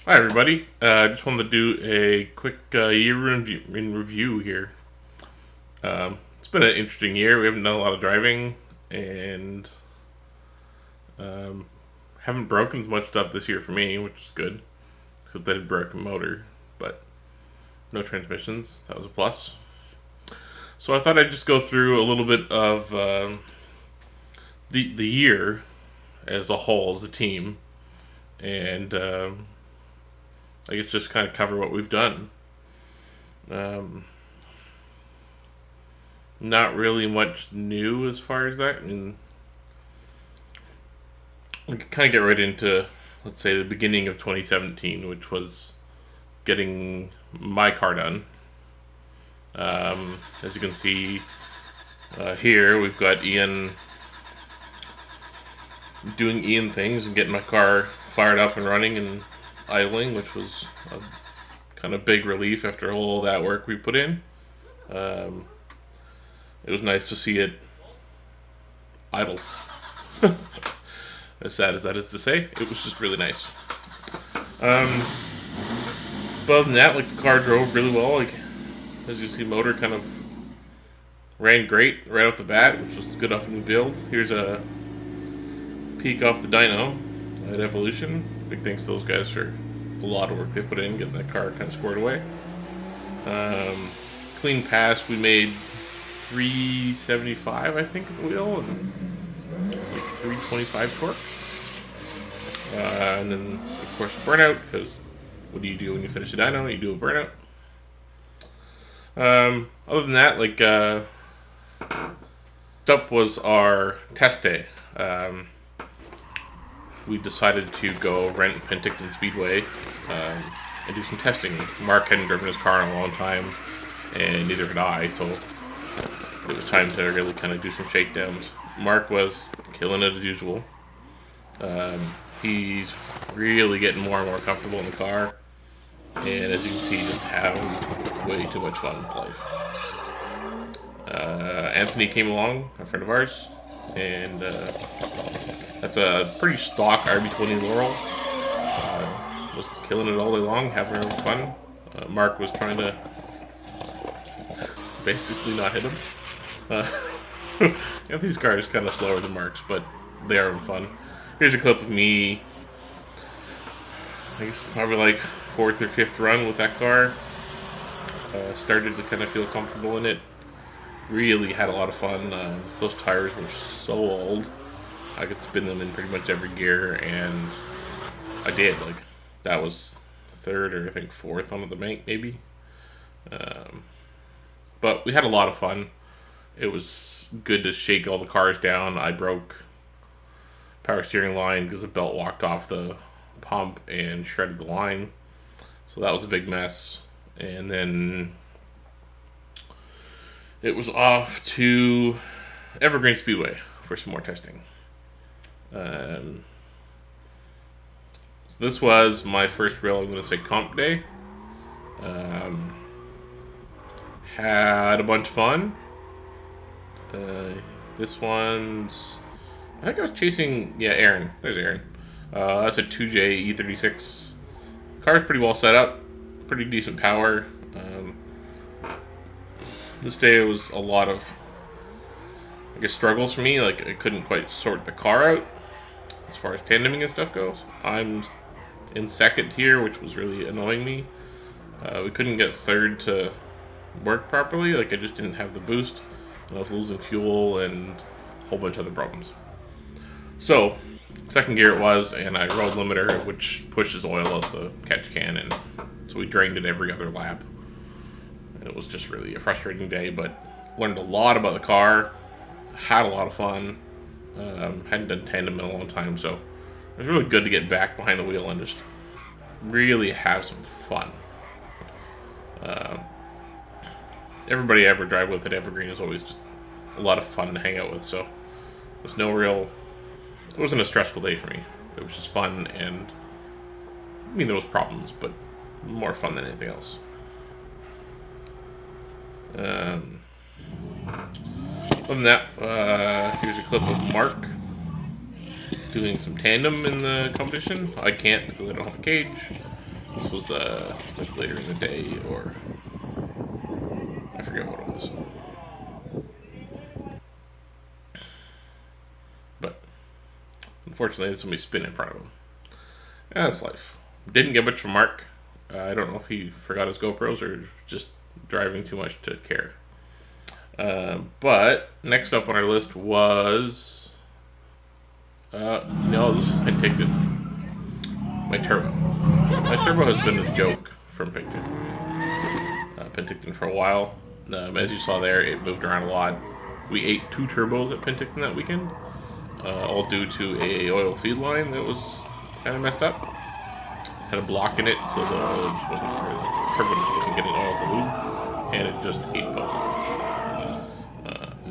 Hi, everybody. I just wanted to do a quick year in review here. It's been an interesting year. We haven't done a lot of driving and um, haven't broken as much stuff this year for me, which is good. Because I did break a motor, but no transmissions. That was a plus. So I thought I'd just go through a little bit of the year as a whole, as a team, and I guess just kind of cover what we've done. Um, Not really much new as far as that. I mean, we can kind of get right into, let's say, the beginning of 2017, which was getting my car done. As you can see here, we've got Ian doing Ian things and getting my car fired up and running and idling, which was a kind of big relief after all that work we put in. Um, it was nice to see it idle. As sad as that is to say, it was just really nice. Um, but other than that, like the car drove really well. Like as you see, motor kind of ran great right off the bat, which was good off the new build. Here's a peek off the dyno at Evolution. Big thanks to those guys for a lot of work they put in getting that car kind of squared away. Clean pass, we made 375, I think, at the wheel, and like 325 torque. And then, of course, burnout, because what do you do when you finish a dyno? You do a burnout. Other than that, like, up was our test day. We decided to go rent Penticton Speedway and do some testing. Mark hadn't driven his car in a long time, and neither had I, so it was time to really kind of do some shakedowns. Mark was killing it as usual. He's really getting more and more comfortable in the car, and as you can see, just having way too much fun with life. Anthony came along, a friend of ours, and that's a pretty stock RB20 Laurel. Was killing it all day long, having fun. Mark was trying to basically not hit him. Anthony's car is kind of slower than Mark's, but they are having fun. Here's a clip of me, I guess probably like 4th or 5th run with that car. Started to kind of feel comfortable in it. Really had a lot of fun. Those tires were so old. I could spin them in pretty much every gear, and I did. Like, that was 3rd or I think 4th on the bank, maybe. But we had a lot of fun. It was good to shake all the cars down. I broke power steering line because the belt walked off the pump and shredded the line. So that was a big mess. And then it was off to Evergreen Speedway for some more testing. So this was my first real, I'm going to say, comp day. Had a bunch of fun. This one's, I think I was chasing, Aaron. There's Aaron. That's a 2J E36. Car's pretty well set up, pretty decent power. This day it was a lot of, I guess, struggles for me. Like, I couldn't quite sort the car out as far as tandeming and stuff goes. I'm in 2nd here, which was really annoying me. We couldn't get 3rd to work properly. Like, I just didn't have the boost, and I was losing fuel and a whole bunch of other problems. So 2nd gear it was, and I rode limiter, which pushes oil out the catch can, and so we drained it every other lap. And it was just really a frustrating day, but learned a lot about the car, had a lot of fun. Hadn't done tandem in a long time, so it was really good to get back behind the wheel and just really have some fun. Everybody I ever drive with at Evergreen is always just a lot of fun to hang out with, so there's no real, it wasn't a stressful day for me. It was just fun, and I mean, there was problems, but more fun than anything else. Other than that, here's a clip of Mark doing some tandem in the competition. I can't because I don't have a cage. This was like later in the day, or I forget what it was. But unfortunately, there's somebody spin in front of him. Yeah, that's life. Didn't get much from Mark. I don't know if he forgot his GoPros or just driving too much to care. But next up on our list was no, this is Penticton. My turbo. My turbo has been a joke from Penticton for a while. As you saw there, it moved around a lot. We ate 2 turbos at Penticton that weekend, all due to a oil feed line that was kind of messed up. Had a block in it, so the oil just wasn't, or the turbo just wasn't getting oil to lube, and it just ate both.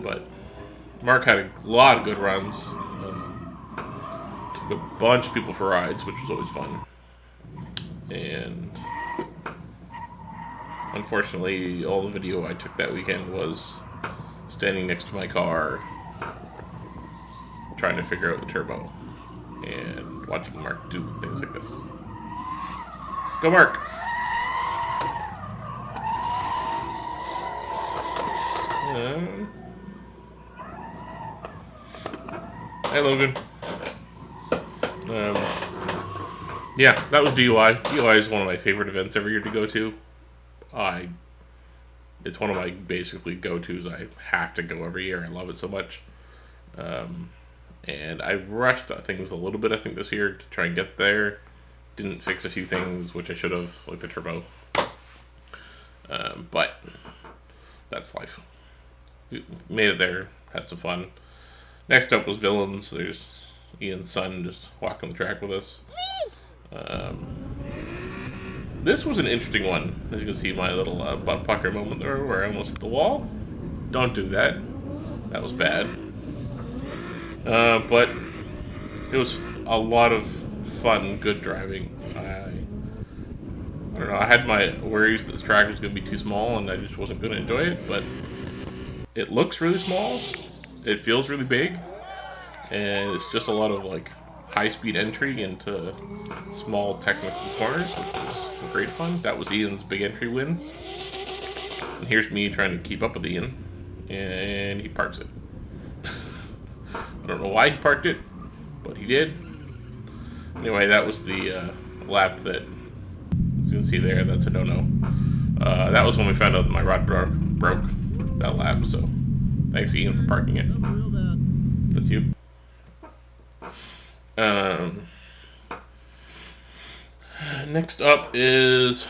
But Mark had a lot of good runs. Took a bunch of people for rides, which was always fun. And unfortunately, all the video I took that weekend was standing next to my car, trying to figure out the turbo, and watching Mark do things like this. Go, Mark! Hey, Logan. Yeah, that was DUI. DUI is one of my favorite events every year to go to. It's one of my basically go-tos. I have to go every year. I love it so much. And I rushed things a little bit, I think, this year to try and get there. Didn't fix a few things, which I should have, like the turbo. But that's life. We made it there, had some fun. Next up was Villains. There's Ian's son just walking the track with us. This was an interesting one. As you can see, my little butt pucker moment there where I almost hit the wall. Don't do that. That was bad. But it was a lot of fun, good driving. I don't know, I had my worries that this track was going to be too small and I just wasn't going to enjoy it, but it looks really small, it feels really big, and it's just a lot of like high-speed entry into small technical corners, which was great fun. That was Ian's big entry win. And here's me trying to keep up with Ian, and he parks it. I don't know why he parked it, but he did. Anyway, that was the lap that you can see there. That's a no-no. That was when we found out that my rod broke that lap, so thanks Ian for parking it. That's you. Next up is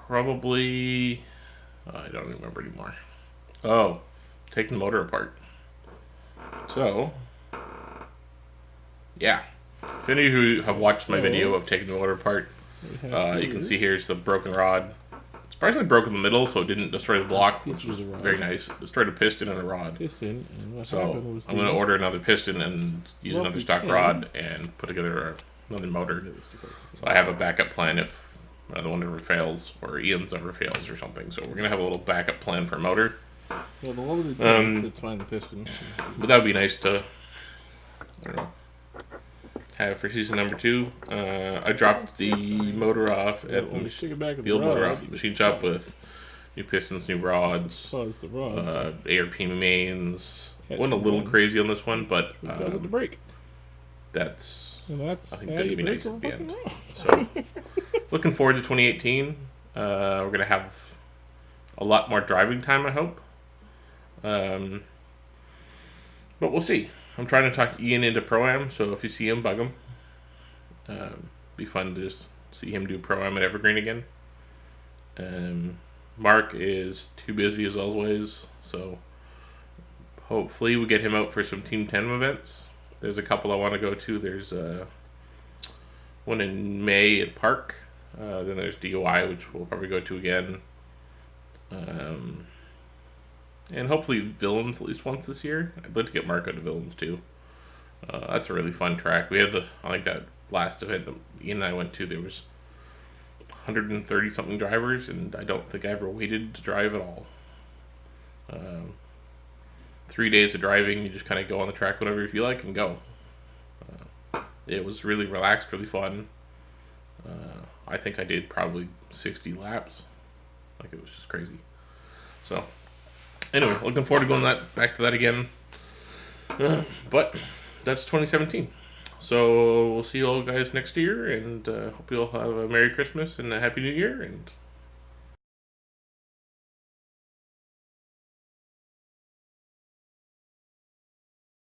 probably, I don't remember anymore. Oh, taking the motor apart. So, yeah. If any of you have watched my video of taking the motor apart, you can see here's the broken rod. It's surprisingly broke in the middle, so it didn't destroy the block, which was very nice. It destroyed a piston and a rod. So I'm going to order another piston and use another stock rod and put together another motor. So I have a backup plan if another one ever fails, or Ian's ever fails or something. So we're going to have a little backup plan for a motor. Well, the longer it's fine, the piston. But that would be nice to, I don't know, have for season number 2. I dropped the motor off at the old motor off the machine shop with new pistons, new rods, ARP mains. Went a little crazy on this one, but that's I think going to be nice at the end. So, looking forward to 2018. We're going to have a lot more driving time, I hope. But we'll see. I'm trying to talk Ian into Pro-Am, so if you see him, bug him. Be fun to just see him do Pro-Am at Evergreen again. Mark is too busy as always, so hopefully we get him out for some Team 10 events. There's a couple I want to go to. There's one in May at Park. Then there's DUI, which we'll probably go to again. And hopefully Villains at least once this year. I'd like to get Mark out of Villains too. That's a really fun track. We had I like that last event that Ian and I went to. There was 130 something drivers, and I don't think I ever waited to drive at all. 3 days of driving, you just kind of go on the track whenever you feel like and go. It was really relaxed, really fun. I think I did probably 60 laps. Like, it was just crazy. So, anyway, looking forward to going back to that again. But that's 2017. So we'll see you all guys next year, and hope you all have a Merry Christmas and a Happy New Year, and